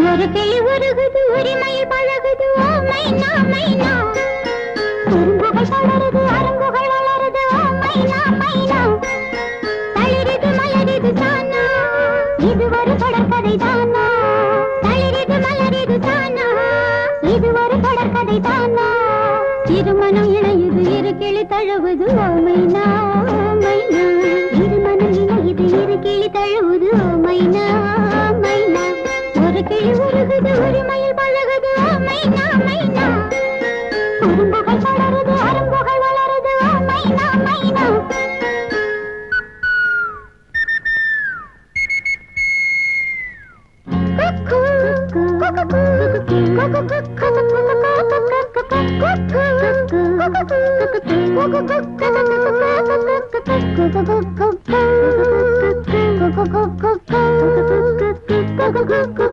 ஒரு கிளி உருகுது உரிமையில் பழகுது ஓ மைனா மைனா குறும்புகள் வளருது அரும்புகள் வளருது ஓ மைனா மைனா தளிரிது மலரிது தானா இது ஒரு தொடர்கதை தானா தளிரிது மலரிது தானா இது ஒரு தொடர்கதை தானா இருமனம் இணையுது இரு கிளி தழுவுது ஓ மைனா மைனா இருமனம் இணையுது இரு கிளி தழுவுது ஓ மைனா மைனா ஒரு கிளி உருகுது உரிமையில் பழகுது ஓ மைனா மைனா குறும்புகள் வளருது அரும்புகள் வளருது ஓ மைனா மைனா Go